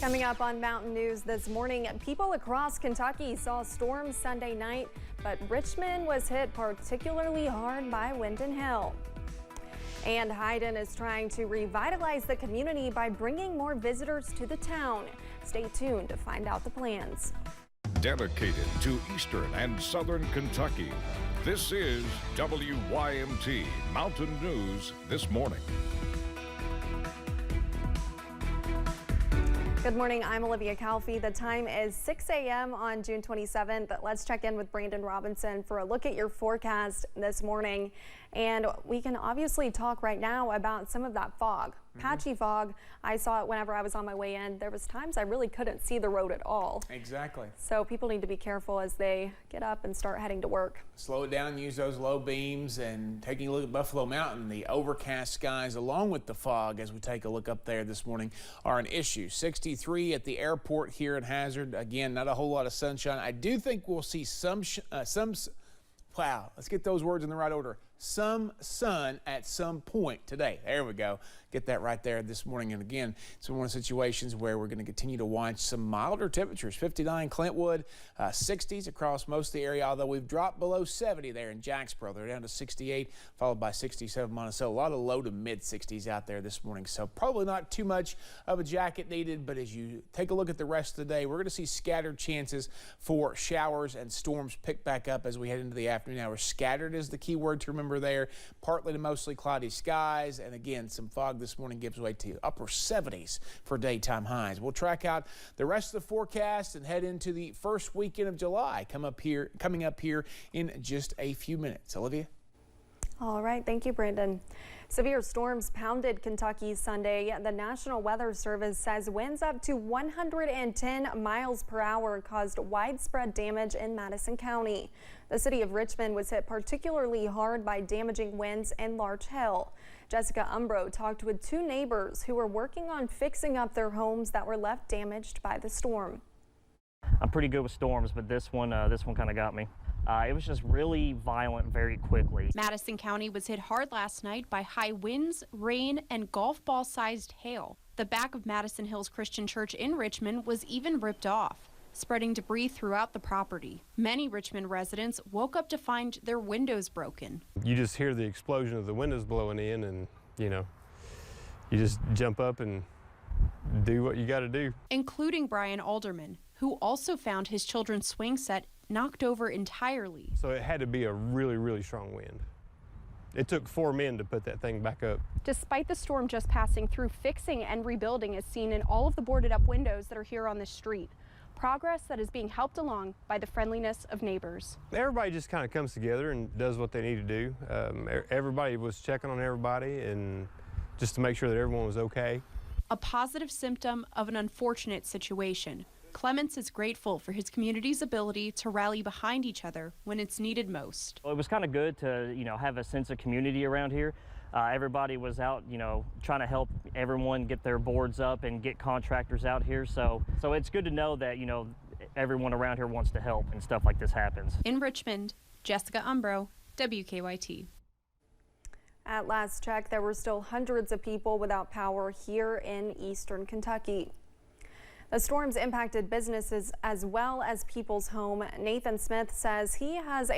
Coming up on Mountain News this morning, people across Kentucky saw storms Sunday night, but Richmond was hit particularly hard by wind and hail. And Haydn is trying to revitalize the community by bringing more visitors to the town. Stay tuned to find out the plans. Dedicated to Eastern and Southern Kentucky, this is WYMT Mountain News This Morning. Good morning, I'm Olivia Calfee. The time is 6 a.m. on June 27th. Let's check in with Brandon Robinson for a look at your forecast this morning. And we can obviously talk right now about some of that fog. Patchy fog. I saw it whenever I was on my way in. There was times I really couldn't see the road at all. Exactly. So people need to be careful as they get up and start heading to work. Slow it down, use those low beams, and taking a look at Buffalo Mountain, the overcast skies along with the fog as we take a look up there this morning are an issue. 63 at the airport here at Hazard. Again, not a whole lot of sunshine. I do think we'll see wow, let's get those words in the right order. Some sun at some point today. There we go. Get that right there this morning. And again, it's one of the situations where we're going to continue to watch some milder temperatures. 59 Clintwood, 60s across most of the area, although we've dropped below 70 there in Jacksboro. They're down to 68, followed by 67 Monticello. A lot of low to mid 60s out there this morning. So probably not too much of a jacket needed, but as you take a look at the rest of the day, we're going to see scattered chances for showers and storms pick back up as we head into the afternoon hours. Scattered is the key word to remember there. Partly to mostly cloudy skies, and again, some fog this morning gives way to upper 70s for daytime highs. We'll track out the rest of the forecast and head into the first weekend of July coming up here in just a few minutes. Olivia? All right, thank you, Brandon. Severe storms pounded Kentucky Sunday. The National Weather Service says winds up to 110 miles per hour caused widespread damage in Madison County. The city of Richmond was hit particularly hard by damaging winds and large hail. Jessica Umbro talked with two neighbors who were working on fixing up their homes that were left damaged by the storm. I'm pretty good with storms, but this one kind of got me. It was just really violent very quickly. Madison County was hit hard last night by high winds, rain, and golf ball-sized hail. The back of Madison Hills Christian Church in Richmond was even ripped off, spreading debris throughout the property. Many Richmond residents woke up to find their windows broken. You just hear the explosion of the windows blowing in, and you just jump up and do what you got to do. Including Brian Alderman, who also found his children's swing set knocked over entirely. So it had to be a really, really strong wind. It took 4 men to put that thing back up. Despite the storm just passing through, fixing and rebuilding is seen in all of the boarded up windows that are here on the street. Progress that is being helped along by the friendliness of neighbors. Everybody just kind of comes together and does what they need to do. Everybody was checking on everybody and just to make sure that everyone was okay. A positive symptom of an unfortunate situation. Clements is grateful for his community's ability to rally behind each other when it's needed most. Well, it was kind of good to, have a sense of community around here. Everybody was out, trying to help everyone get their boards up and get contractors out here. So it's good to know that, everyone around here wants to help and stuff like this happens. In Richmond, Jessica Umbro, WKYT. At last check, there were still hundreds of people without power here in eastern Kentucky. The storms impacted businesses as well as people's home. Nathan Smith says he has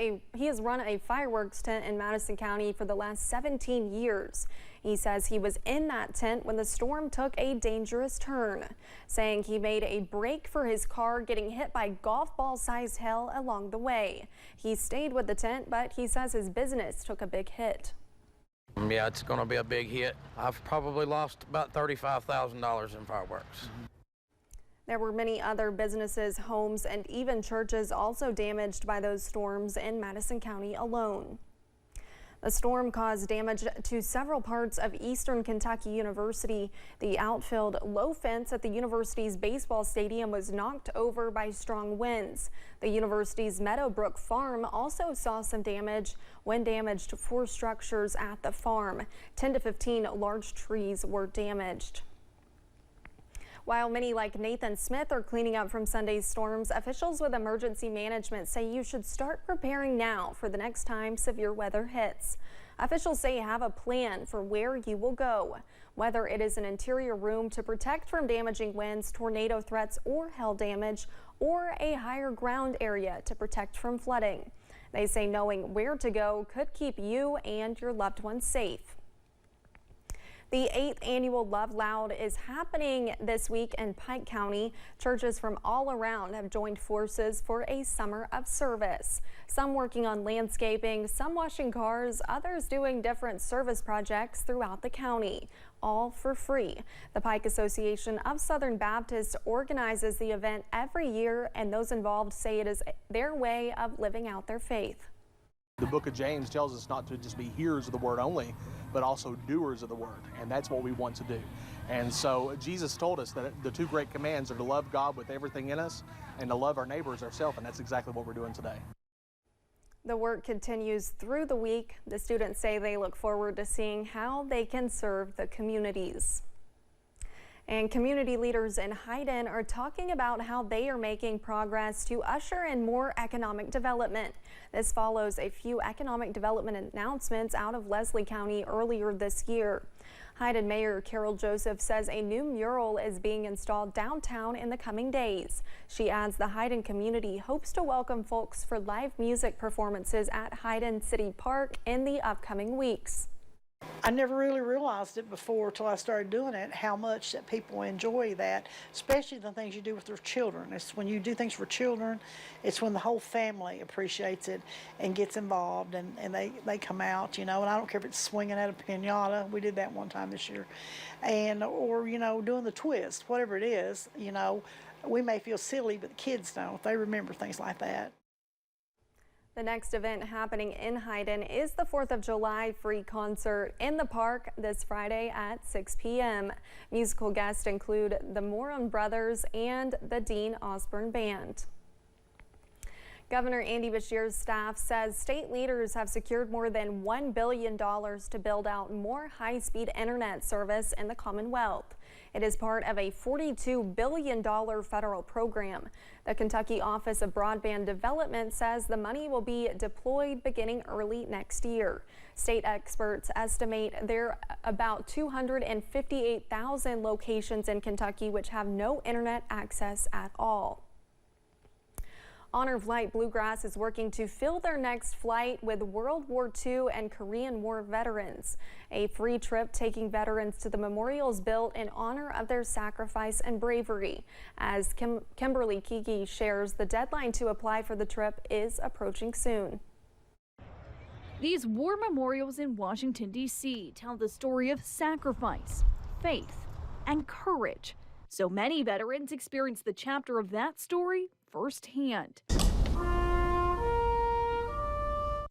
run a fireworks tent in Madison County for the last 17 years. He says he was in that tent when the storm took a dangerous turn, saying he made a break for his car, getting hit by golf ball-sized hail along the way. He stayed with the tent, but he says his business took a big hit. Yeah, it's going to be a big hit. I've probably lost about $35,000 in fireworks. There were many other businesses, homes, and even churches also damaged by those storms in Madison County alone. The storm caused damage to several parts of Eastern Kentucky University. The outfield low fence at the university's baseball stadium was knocked over by strong winds. The university's Meadowbrook Farm also saw some damage. Wind damaged 4 structures at the farm. 10 to 15 large trees were damaged. While many like Nathan Smith are cleaning up from Sunday's storms, officials with emergency management say you should start preparing now for the next time severe weather hits. Officials say have a plan for where you will go, whether it is an interior room to protect from damaging winds, tornado threats, or hail damage, or a higher ground area to protect from flooding. They say knowing where to go could keep you and your loved ones safe. The 8th annual Love Loud is happening this week in Pike County. Churches from all around have joined forces for a summer of service. Some working on landscaping, some washing cars, others doing different service projects throughout the county, all for free. The Pike Association of Southern Baptists organizes the event every year, and those involved say it is their way of living out their faith. The book of James tells us not to just be hearers of the word only, but also doers of the word, and that's what we want to do. And so Jesus told us that the two great commands are to love God with everything in us and to love our neighbors ourselves, and that's exactly what we're doing today. The work continues through the week. The students say they look forward to seeing how they can serve the communities. And community leaders in Haydn are talking about how they are making progress to usher in more economic development. This follows a few economic development announcements out of Leslie County earlier this year. Haydn Mayor Carol Joseph says a new mural is being installed downtown in the coming days. She adds the Haydn community hopes to welcome folks for live music performances at Haydn City Park in the upcoming weeks. I never really realized it before till I started doing it, how much that people enjoy that, especially the things you do with their children. It's when you do things for children, it's when the whole family appreciates it and gets involved, and they come out, you know, and I don't care if it's swinging at a piñata. We did that one time this year. And, or, you know, doing the twist, whatever it is, you know, we may feel silly, but the kids don't. They remember things like that. The next event happening in Haydn is the 4th of July free concert in the park this Friday at 6 p.m. Musical guests include the Moran Brothers and the Dean Osborne Band. Governor Andy Beshear's staff says state leaders have secured more than $1 billion to build out more high-speed internet service in the Commonwealth. It is part of a $42 billion federal program. The Kentucky Office of Broadband Development says the money will be deployed beginning early next year. State experts estimate there are about 258,000 locations in Kentucky which have no internet access at all. Honor Flight Bluegrass is working to fill their next flight with World War II and Korean War veterans. A free trip taking veterans to the memorials built in honor of their sacrifice and bravery. As Kimberly Kiki shares, the deadline to apply for the trip is approaching soon. These war memorials in Washington, D.C. tell the story of sacrifice, faith, and courage. So many veterans experience the chapter of that story firsthand.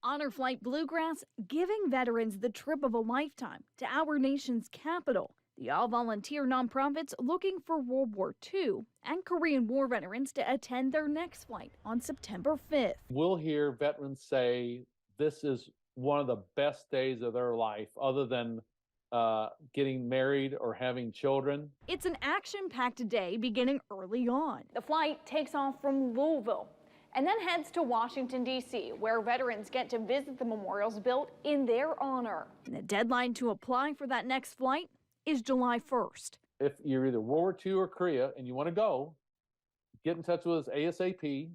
Honor Flight Bluegrass giving veterans the trip of a lifetime to our nation's capital. The all-volunteer nonprofits looking for World War II and Korean War veterans to attend their next flight on September 5th. We'll hear veterans say this is one of the best days of their life, other than getting married or having children. It's an action-packed day beginning early on. The flight takes off from Louisville and then heads to Washington, D.C., where veterans get to visit the memorials built in their honor. And the deadline to apply for that next flight is July 1st. If you're either World War II or Korea and you want to go, get in touch with us ASAP.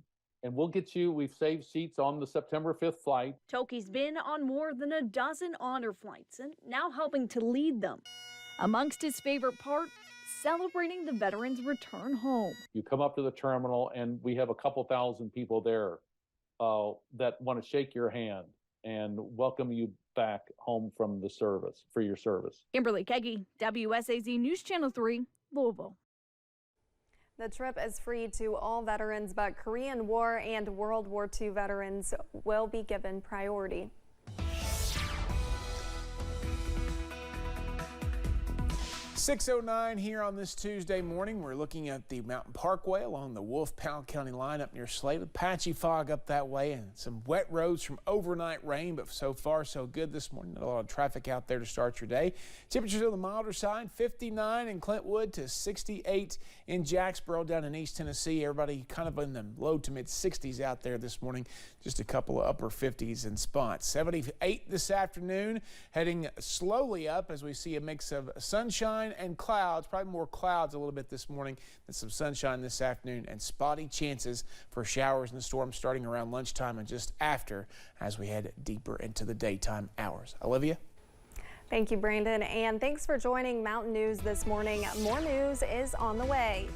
And we'll get you, we've saved seats on the September 5th flight. Toki's been on more than a dozen honor flights and now helping to lead them. Amongst his favorite part, celebrating the veterans' return home. You come up to the terminal and we have a couple thousand people there that want to shake your hand and welcome you back home from the service, for your service. Kimberly Kegi, WSAZ News Channel 3, Louisville. The trip is free to all veterans, but Korean War and World War II veterans will be given priority. 6:09 here on this Tuesday morning. We're looking at the Mountain Parkway along the Wolf-Powell County line up near Slade. A patchy fog up that way and some wet roads from overnight rain, but so far so good this morning. Not a lot of traffic out there to start your day. Temperatures on the milder side, 59 in Clintwood to 68 in Jacksboro down in East Tennessee. Everybody kind of in the low to mid 60s out there this morning. Just a couple of upper 50s in spots. 78 this afternoon, heading slowly up as we see a mix of sunshine and clouds, probably more clouds a little bit this morning than some sunshine this afternoon, and spotty chances for showers and storms starting around lunchtime and just after as we head deeper into the daytime hours. Olivia? Thank you, Brandon, and thanks for joining Mountain News this morning. More news is on the way.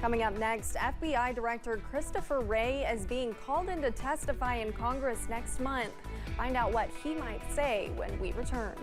Coming up next, FBI Director Christopher Wray is being called in to testify in Congress next month. Find out what he might say when we return.